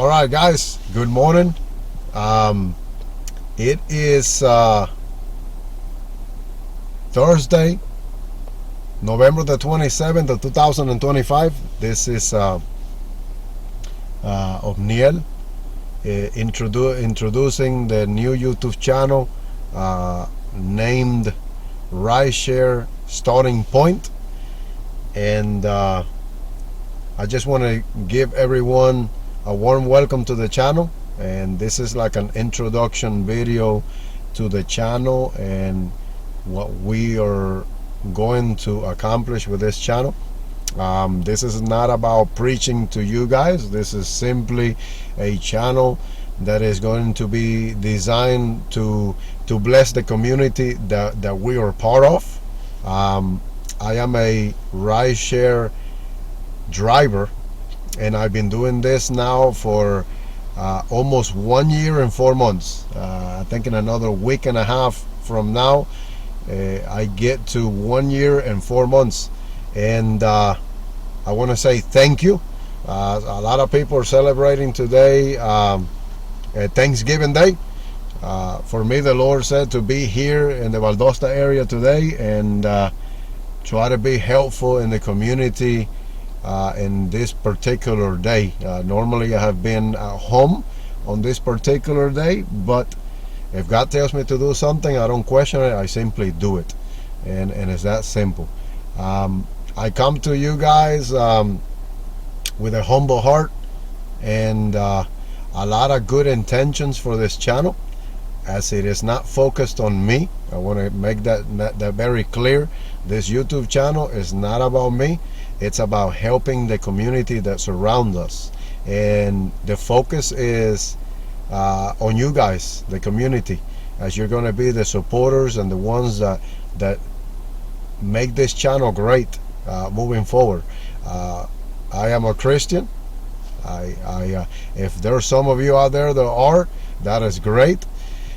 All right, guys. Good morning. It is Thursday, November the 27th of 2025. This is Obniel introducing the new YouTube channel named Rideshare Starting Point. And I just want to give everyone a warm welcome to the channel, and this is like an introduction video to the channel and what we are going to accomplish with this channel. This is not about preaching to you guys. This is simply a channel that is going to be designed to bless the community that we are part of. I am a rideshare driver, and I've been doing this now for almost 1 year and 4 months. I think in another week and a half from now, I get to 1 year and 4 months. And I want to say thank you. A lot of people are celebrating today Thanksgiving Day. For me, the Lord said to be here in the Valdosta area today and try to be helpful in the community in this particular day. Normally I have been at home on this particular day, but if God tells me to do something, I don't question it. I simply do it, and it's that simple. I come to you guys with a humble heart and a lot of good intentions for this channel, as it is not focused on me. I want to make that very clear. This YouTube channel is not about me. It's about helping the community that surrounds us, and the focus is on you guys, the community, as you're going to be the supporters and the ones that make this channel great moving forward. I am a Christian. If there are some of you out there that are, that is great.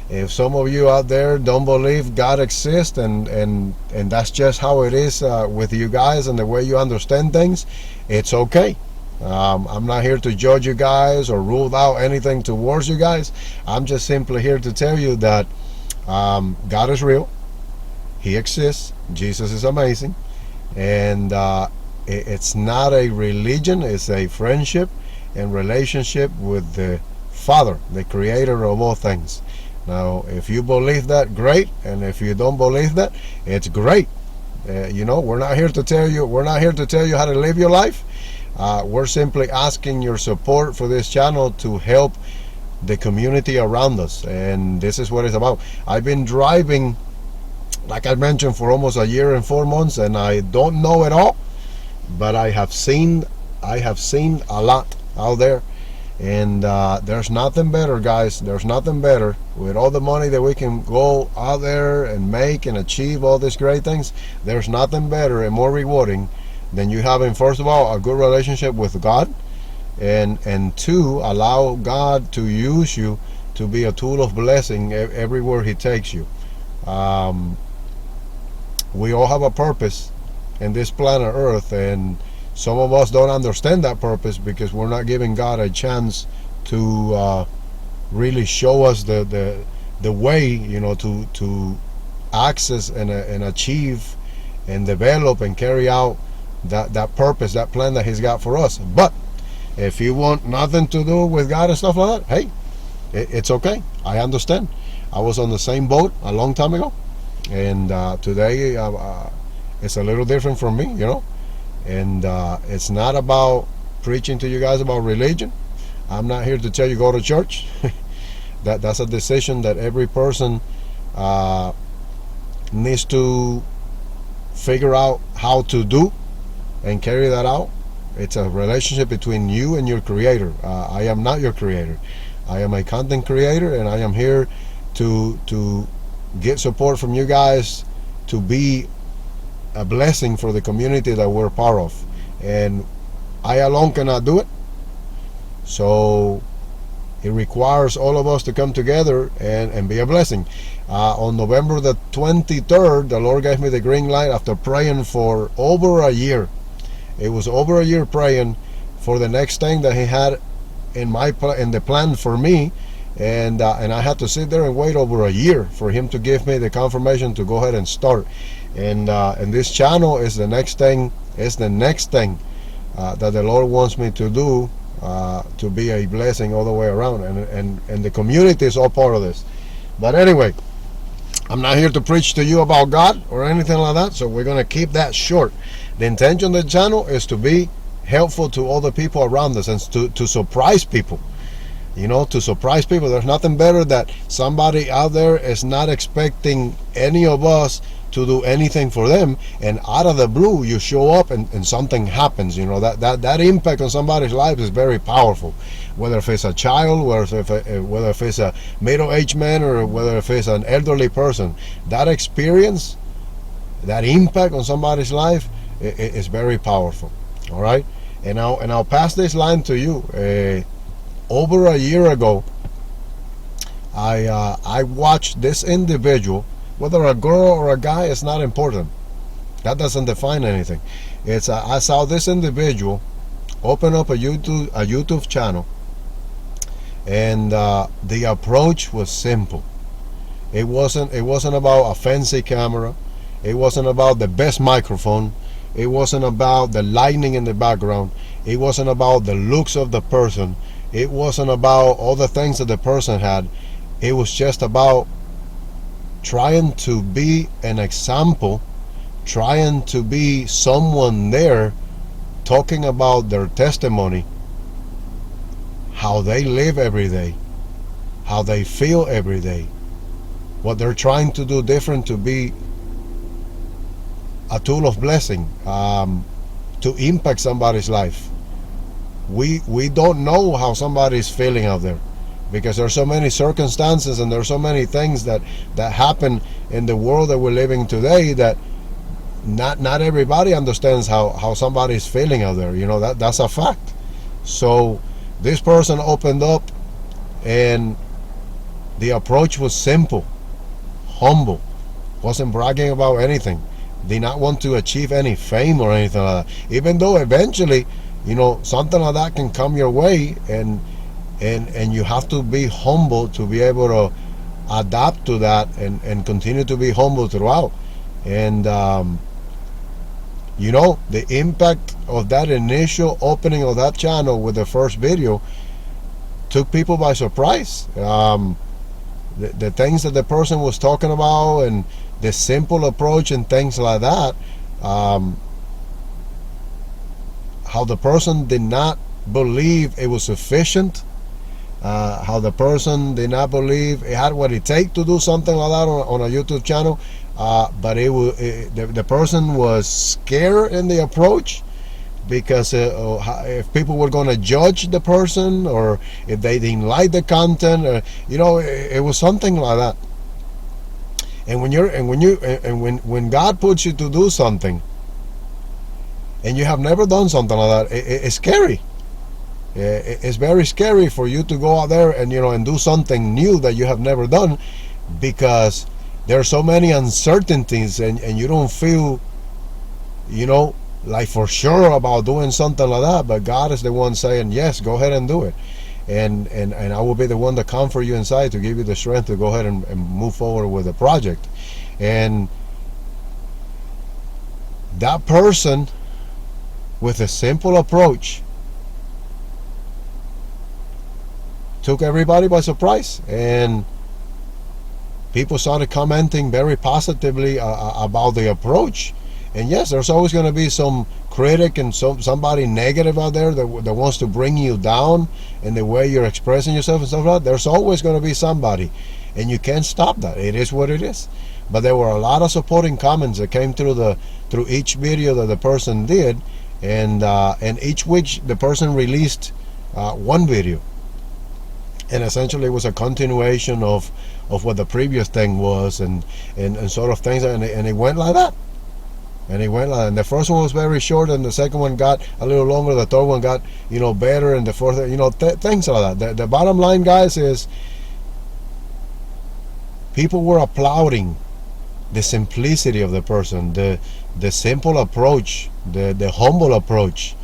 If some of you out there don't believe God exists, and that's just how it is with you guys and the way you understand things, it's okay. I'm not here to judge you guys or rule out anything towards you guys. I'm just simply here to tell you that God is real. He exists. Jesus is amazing. And it's not a religion. It's a friendship and relationship with the Father, the creator of all things. Now, if you believe that, great. And if you don't believe that, it's great. We're not here to tell you. We're not here to tell you how to live your life. We're simply asking your support for this channel to help the community around us, and this is what it's about. I've been driving, like I mentioned, for almost 1 year and 4 months, and I don't know it all, but I have seen a lot out there. And there's nothing better, guys. There's nothing better with all the money that we can go out there and make and achieve all these great things. There's nothing better and more rewarding than you having, first of all, a good relationship with God, and two, allow God to use you to be a tool of blessing everywhere He takes you. We all have a purpose in this planet Earth, and some of us don't understand that purpose because we're not giving God a chance to really show us the way, to access and achieve and develop and carry out that purpose, that plan that He's got for us. But if you want nothing to do with God and stuff like that, hey, it's okay. I understand. I was on the same boat a long time ago, and today it's a little different from me, and it's not about preaching to you guys about religion. I'm not here to tell you go to church. That's a decision that every person needs to figure out how to do and carry that out. It's a relationship between you and your creator. I am not your creator. I am a content creator, and I am here to get support from you guys to be a blessing for the community that we're part of. And I alone cannot do it, so it requires all of us to come together and be a blessing. On November the 23rd, the Lord gave me the green light after praying for over a year. It was over a year praying for the next thing that He had in the plan for me, and I had to sit there and wait over a year for him to give me the confirmation to go ahead and start. And this channel is the next thing. That the Lord wants me to do, to be a blessing all the way around, and the community is all part of this. But anyway, I'm not here to preach to you about God or anything like that, so we're going to keep that short. The intention of the channel is to be helpful to all the people around us and to surprise people. To surprise people. There's nothing better that somebody out there is not expecting any of us to do anything for them, and out of the blue you show up and something happens. That impact on somebody's life is very powerful, whether if it's a child, whether if it's a middle-aged man, or whether if it's an elderly person. That experience, that impact on somebody's life is very powerful. All right, and I'll pass this line to you. Over a year ago, I watched this individual. Whether a girl or a guy, it's not important. That doesn't define anything. I saw this individual open up a YouTube channel, and the approach was simple. It wasn't about a fancy camera. It wasn't about the best microphone. It wasn't about the lighting in the background. It wasn't about the looks of the person. It wasn't about all the things that the person had. It was just about trying to be an example, trying to be someone there, talking about their testimony, how they live every day, how they feel every day, what they're trying to do different to be a tool of blessing, to impact somebody's life. We don't know how somebody's feeling out there, because there's so many circumstances and there's so many things that happen in the world that we're living today, that not everybody understands how somebody's feeling out there. That's a fact. So this person opened up, and the approach was simple, humble, wasn't bragging about anything, did not want to achieve any fame or anything like that, even though eventually something like that can come your way, and you have to be humble to be able to adapt to that, and continue to be humble throughout. And the impact of that initial opening of that channel with the first video took people by surprise. The things that the person was talking about, and the simple approach and things like that, how the person did not believe it was sufficient, how the person did not believe it had what it takes to do something like that on a YouTube channel, but the person was scared in the approach, because if people were going to judge the person, or if they didn't like the content, it was something like that. And when God puts you to do something, and you have never done something like that, it's scary. It's very scary for you to go out there and do something new that you have never done, because there are so many uncertainties, and you don't feel like for sure about doing something like that. But God is the one saying, yes, go ahead and do it, and I will be the one to comfort you inside, to give you the strength to go ahead and move forward with the project. And that person, with a simple approach, took everybody by surprise, and people started commenting very positively about the approach. And yes, there's always going to be some critic and somebody negative out there that wants to bring you down in the way you're expressing yourself and stuff like that. There's always going to be somebody, and you can't stop that. It is what it is. But there were a lot of supporting comments that came through each video that the person did, and each week the person released one video, and essentially it was a continuation of what the previous thing was, and sort of things, and it went like that. And the first one was very short, and the second one got a little longer, the third one got better, and the fourth, things like that. The bottom line, guys, is people were applauding the simplicity of the person, the simple approach, the humble approach.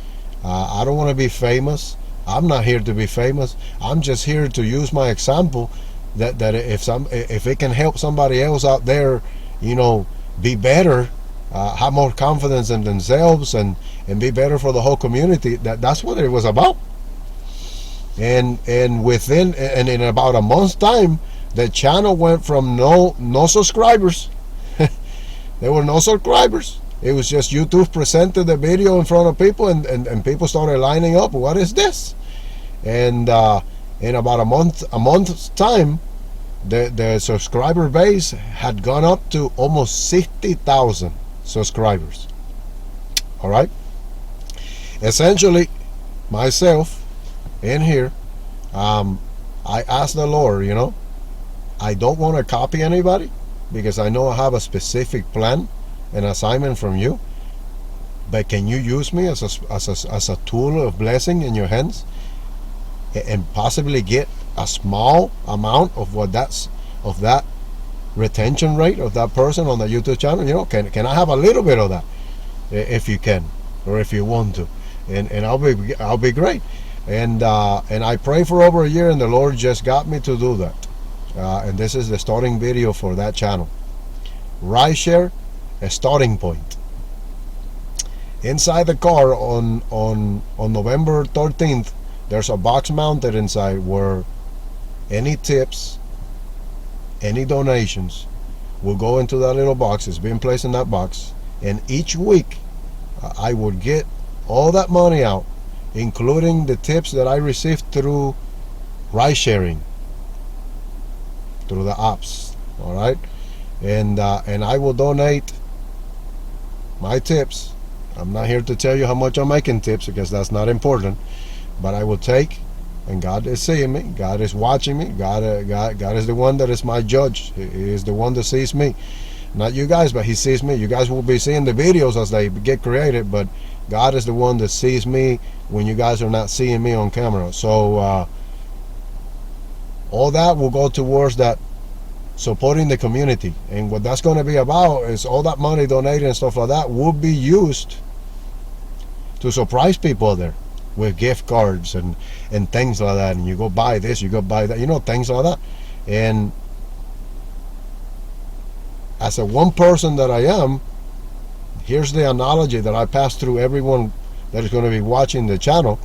I don't want to be famous. I'm not here to be famous. I'm just here to use my example that if it can help somebody else out there, be better, have more confidence in themselves, and be better for the whole community. That's what it was about. And in about a month's time, the channel went from no subscribers. There were no subscribers. It was just YouTube presented the video in front of people, and people started lining up. What is this? And in about a month's time, the subscriber base had gone up to almost 60,000 subscribers. All right. Essentially, myself in here, I asked the Lord, I don't want to copy anybody, because I know I have a specific plan, an assignment from you. But can you use me as a tool of blessing in your hands, and possibly get a small amount of that retention rate of that person on the YouTube channel? Can I have a little bit of that, if you can, or if you want to, and I'll be great. And I prayed for over a year, and the Lord just got me to do that. And this is the starting video for that channel. Rideshare, a starting point. Inside the car on November 13th, there's a box mounted inside where any tips, any donations will go into that little box. It's being placed in that box, and each week I would get all that money out, including the tips that I received through ride sharing, through the apps. All right. And I will donate my tips. I'm not here to tell you how much I'm making tips, because that's not important. But I will take, and God is seeing me. God is watching me. God is the one that is my judge. He is the one that sees me, not you guys, but He sees me. You guys will be seeing the videos as they get created, but God is the one that sees me when you guys are not seeing me on camera. So all that will go towards that, supporting the community. And what that's going to be about is all that money donated and stuff like that will be used to surprise people there with gift cards and things like that. And you go buy this, you go buy that, things like that. And as a one person that I am, here's the analogy that I pass through everyone that is going to be watching the channel.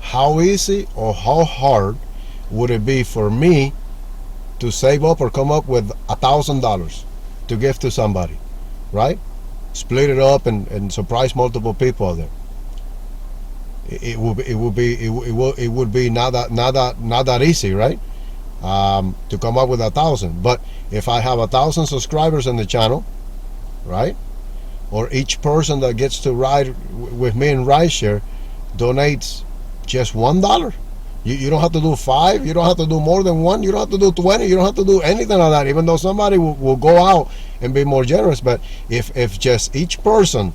How easy or how hard would it be for me to save up or come up with $1,000 to give to somebody, right? Split it up and surprise multiple people out there. It would be not that easy, right? To come up with 1,000. But if I have 1,000 subscribers in the channel, right? Or each person that gets to ride with me in Rideshare donates just $1. You don't have to do 5. You don't have to do more than 1. You don't have to do 20. You don't have to do anything like that, even though somebody will go out and be more generous. But if just each person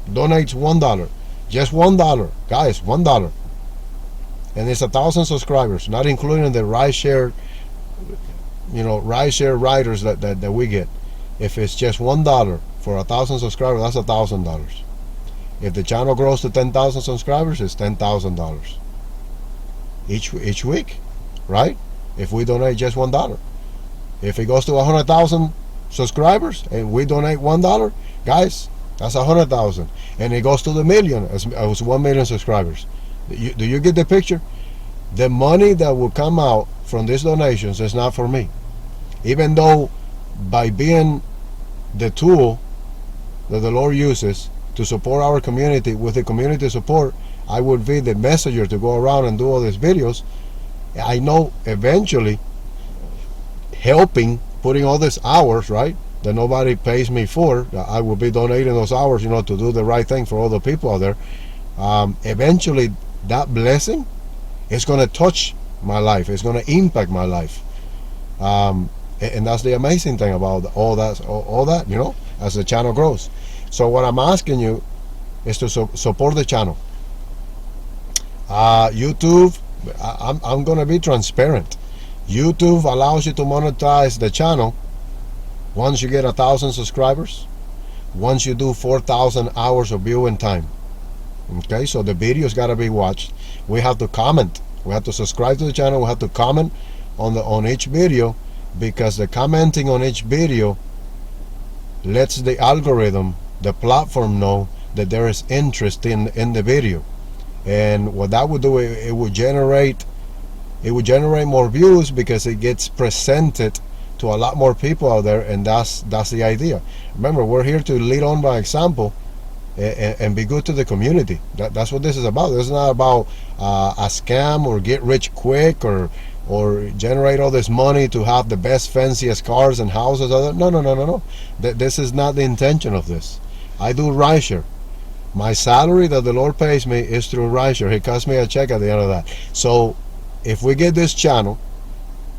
donates $1, just $1, guys, $1, and it's 1,000 subscribers, not including the rideshare, rideshare riders that we get. If it's just $1 for 1,000 subscribers, that's $1,000. If the channel grows to 10,000 subscribers, it's $10,000 each week, right? If we donate just $1. If it goes to 100,000 subscribers and we donate $1, guys, that's 100,000. And it goes to the million, as 1 million subscribers. Do you get the picture? The money that will come out from these donations is not for me, even though by being the tool that the Lord uses to support our community with the community support, I would be the messenger to go around and do all these videos. I know eventually helping, putting all these hours, right, that nobody pays me for, I will be donating those hours, to do the right thing for all the people out there. Eventually that blessing is going to touch my life. It's going to impact my life. And that's the amazing thing about all that, as the channel grows. So what I'm asking you is to support the channel. YouTube, I'm going to be transparent. YouTube allows you to monetize the channel once you get 1,000 subscribers, once you do 4,000 hours of viewing time. Okay, so the videos got to be watched. We have to comment. We have to subscribe to the channel. We have to comment on each video, because the commenting on each video lets the algorithm, the platform, know that there is interest in the video. And what that would do, it would generate more views, because it gets presented to a lot more people out there, and that's the idea. Remember, we're here to lead on by example, and be good to the community. That's what this is about. This is not about a scam or get rich quick, or generate all this money to have the best, fanciest cars and houses. No. This is not the intention of this. I do rideshare. My salary that the Lord pays me is through rideshare. He cuts me a check at the end of that. So if we get this channel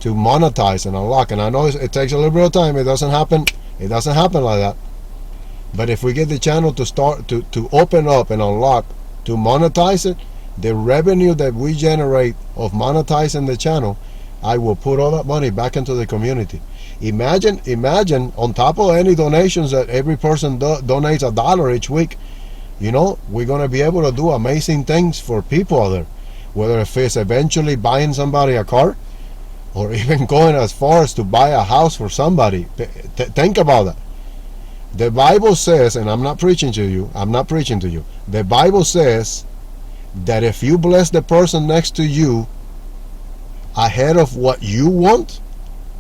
to monetize and unlock, and I know it takes a little bit of time, it doesn't happen like that, but if we get the channel to start to open up and unlock, to monetize it, the revenue that we generate of monetizing the channel, I will put all that money back into the community. Imagine on top of any donations that every person donates $1 each week, we're going to be able to do amazing things for people out there, whether if it's eventually buying somebody a car, or even going as far as to buy a house for somebody. Think about that. The Bible says, and I'm not preaching to you, the Bible says that if you bless the person next to you ahead of what you want,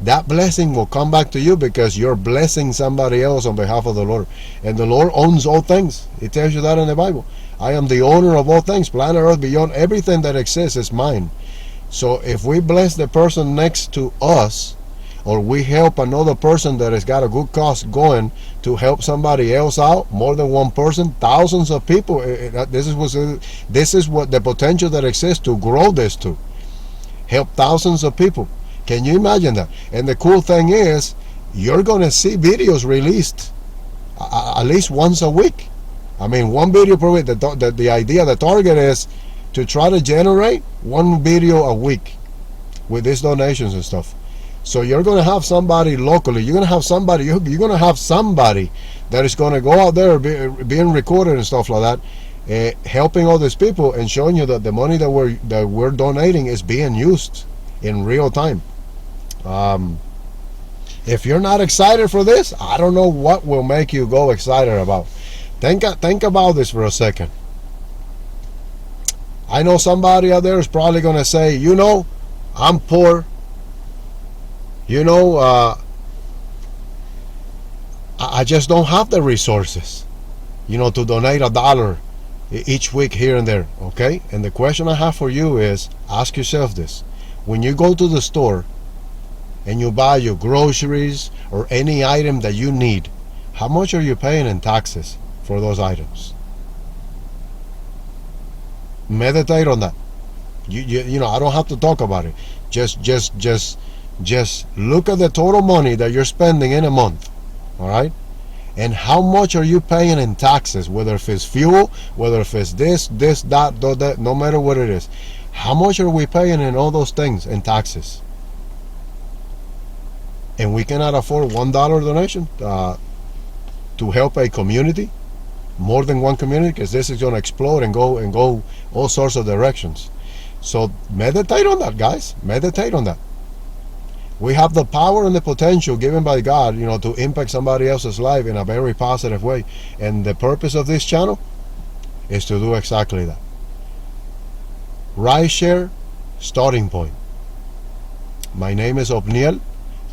that blessing will come back to you, because you're blessing somebody else on behalf of the Lord. And the Lord owns all things. It tells you that in the Bible. I am the owner of all things. Planet Earth, beyond everything that exists, is mine. So if we bless the person next to us, or we help another person that has got a good cause going to help somebody else out, more than one person, thousands of people, this is what the potential that exists to grow this to. Help thousands of people. Can you imagine that? And the cool thing is, you're going to see videos released at least once a week. I mean, one video per week. The idea, the target is to try to generate one video a week with these donations and stuff. So you're going to have somebody locally. You're going to have somebody that is going to go out there being recorded and stuff like that, helping all these people and showing you that the money that we're donating is being used in real time. If you're not excited for this, I don't know what will make you go excited about. Think about this for a second. I know somebody out there is probably going to say, I'm poor. I just don't have the resources, to donate $1 each week here and there. Okay? And the question I have for you is, ask yourself this. When you go to the store and you buy your groceries or any item that you need, how much are you paying in taxes for those items? Meditate on that. I don't have to talk about it. Just look at the total money that you're spending in a month. All right? And how much are you paying in taxes, whether if it's fuel, whether if it's this, that, no matter what it is. How much are we paying in all those things in taxes? And we cannot afford $1 donation to help a community, more than one community, because this is going to explode and go all sorts of directions. So meditate on that, guys. Meditate on that. We have the power and the potential given by God, to impact somebody else's life in a very positive way. And the purpose of this channel is to do exactly that. Rideshare starting point. My name is Opniel,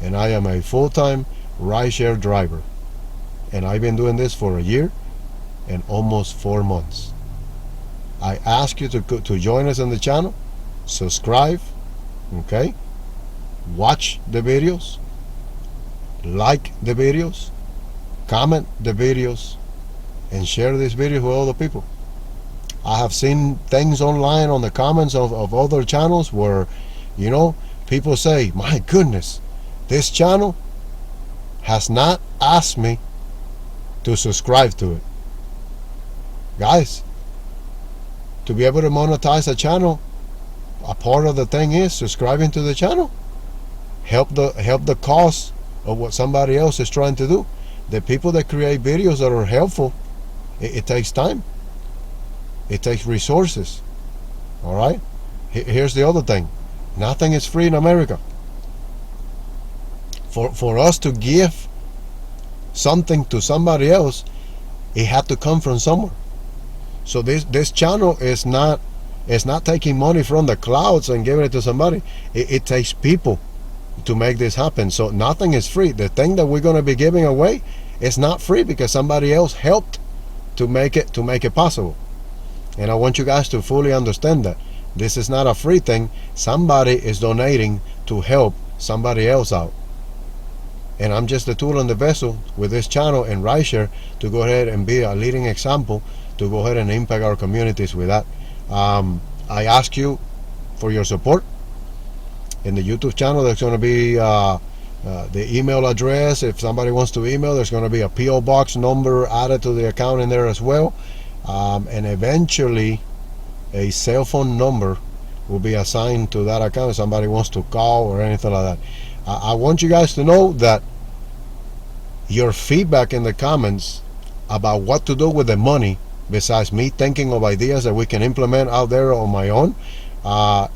and I am a full-time rideshare driver. And I've been doing this for a year and almost 4 months. I ask you to join us on the channel, subscribe, okay? Watch the videos, like the videos, comment the videos, and share this video with other people. I have seen things online on the comments of other channels where, people say, my goodness, this channel has not asked me to subscribe to it. Guys, to be able to monetize a channel, a part of the thing is subscribing to the channel. Help the cause of what somebody else is trying to do. The people that create videos that are helpful, it takes time. It takes resources. All right. Here's the other thing. Nothing is free in America. For us to give something to somebody else, it had to come from somewhere. So this channel is not taking money from the clouds and giving it to somebody. It takes people to make this happen. So nothing is free. The thing that we're going to be giving away is not free because somebody else helped to make it possible. And I want you guys to fully understand that this is not a free thing. Somebody is donating to help somebody else out. And I'm just the tool and the vessel with this channel and Rideshare to go ahead and be a leading example to go ahead and impact our communities with that. I ask you for your support. In the YouTube channel, there's going to be the email address. If somebody wants to email, there's going to be a P.O. box number added to the account in there as well. And eventually a cell phone number will be assigned to that account if somebody wants to call or anything like that. I want you guys to know that your feedback in the comments about what to do with the money, besides me thinking of ideas that we can implement out there on my own,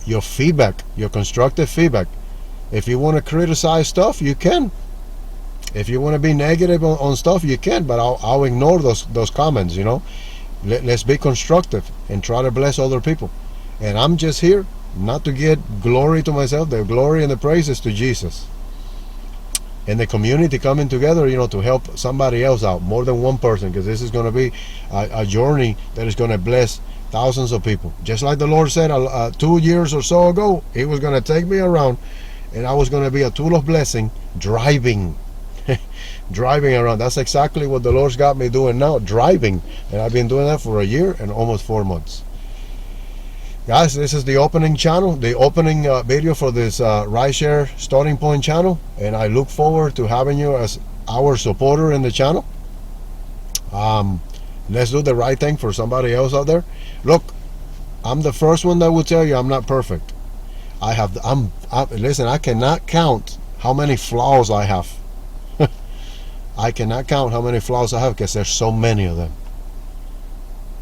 your feedback, your constructive feedback. If you want to criticize stuff, you can. If you want to be negative on stuff, you can, but I'll ignore those comments. Let's be constructive and try to bless other people. And I'm just here not to get glory to myself. The glory and the praise is to Jesus and the community coming together, to help somebody else out, more than one person, because this is going to be a journey that is going to bless thousands of people. Just like the Lord said 2 years or so ago, He was going to take me around and I was going to be a tool of blessing, driving around. That's exactly what the Lord's got me doing now, driving. And I've been doing that for a year and almost 4 months. Guys, this is the opening channel, the opening video for this Rideshare Starting Point channel, and I look forward to having you as our supporter in the channel. Let's do the right thing for somebody else out there. Look, I'm the first one that will tell you I'm not perfect. Listen, I cannot count how many flaws I have. I cannot count how many flaws I have because there's so many of them.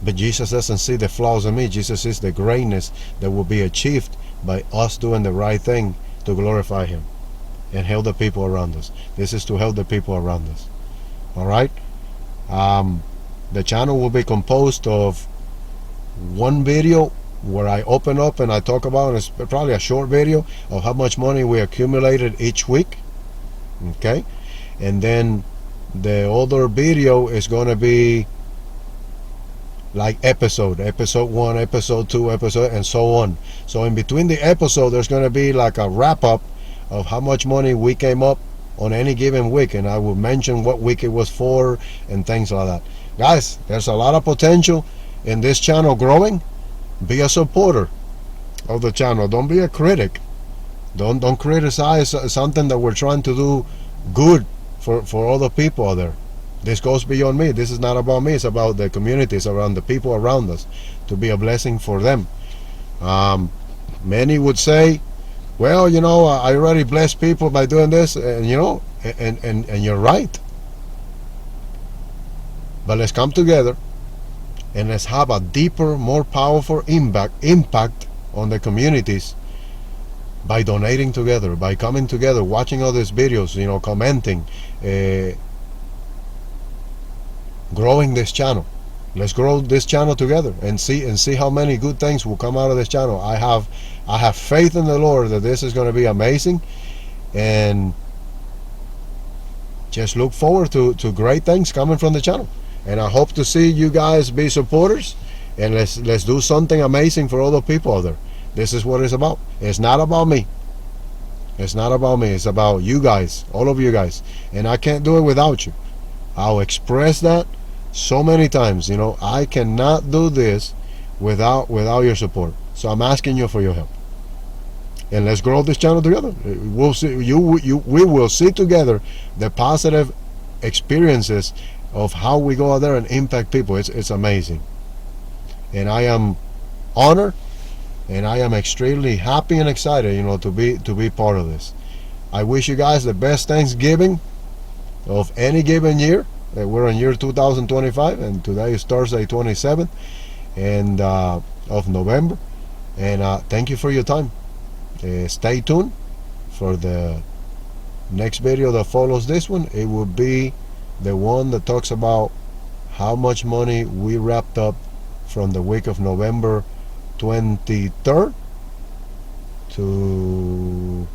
But Jesus doesn't see the flaws in me. Jesus sees the greatness that will be achieved by us doing the right thing to glorify Him and help the people around us. This is to help the people around us. All right? The channel will be composed of one video where I open up and I talk about, it's probably a short video of how much money we accumulated each week. Okay? And then the other video is going to be like episode 1, episode 2, and so on. So in between the episode, there's going to be like a wrap up of how much money we came up on any given week, and I will mention what week it was for and things like that. Guys, there's a lot of potential in this channel growing. Be a supporter of the channel. Don't be a critic. Don't criticize something that we're trying to do good for other people out there. This goes beyond me. This is not about me. It's about the communities around, the people around us, to be a blessing for them. Many would say, well, I already bless people by doing this, and and you're right. But let's come together and let's have a deeper, more powerful impact on the communities by donating together, by coming together, watching all these videos, commenting, growing this channel. Let's grow this channel together and see how many good things will come out of this channel. I have faith in the Lord that this is going to be amazing, and just look forward to great things coming from the channel. And I hope to see you guys be supporters, and let's do something amazing for other people out there. This is what it's about. It's not about me. It's not about me. It's about you guys, all of you guys. And I can't do it without you. I'll express that so many times. I cannot do this without your support. So I'm asking you for your help. And let's grow this channel together. We'll see. We will see together the positive experiences of how we go out there and impact people. It's amazing. And I am honored, and I am extremely happy and excited, to be part of this. I wish you guys the best Thanksgiving of any given year. We're in year 2025, and today is Thursday 27th. and of November. And thank you for your time. Stay tuned for the next video that follows this one. It will be the one that talks about how much money we wrapped up from the week of November 23rd to,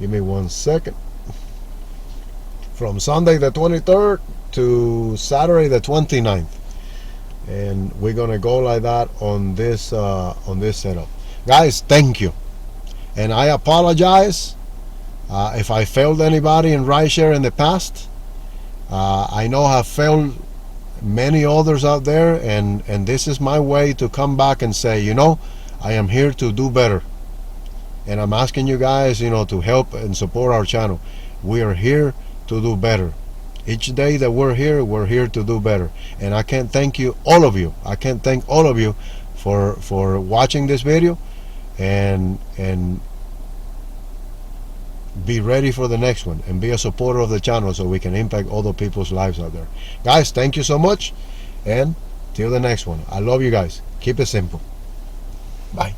give me 1 second, from Sunday the 23rd to Saturday the 29th. And we're gonna go like that on this setup. Guys, thank you, and I apologize if I failed anybody in rideshare in the past. I know I've failed many others out there, and this is my way to come back and say, you know, I am here to do better, and I'm asking you guys, you know, to help and support our channel. We are here to do better. Each day that we're here to do better. And I can't thank you, all of you. I can't thank all of you for watching this video, and be ready for the next one, and be a supporter of the channel so we can impact other people's lives out there. Guys, thank you so much, and till the next one. I love you guys. Keep it simple. Bye.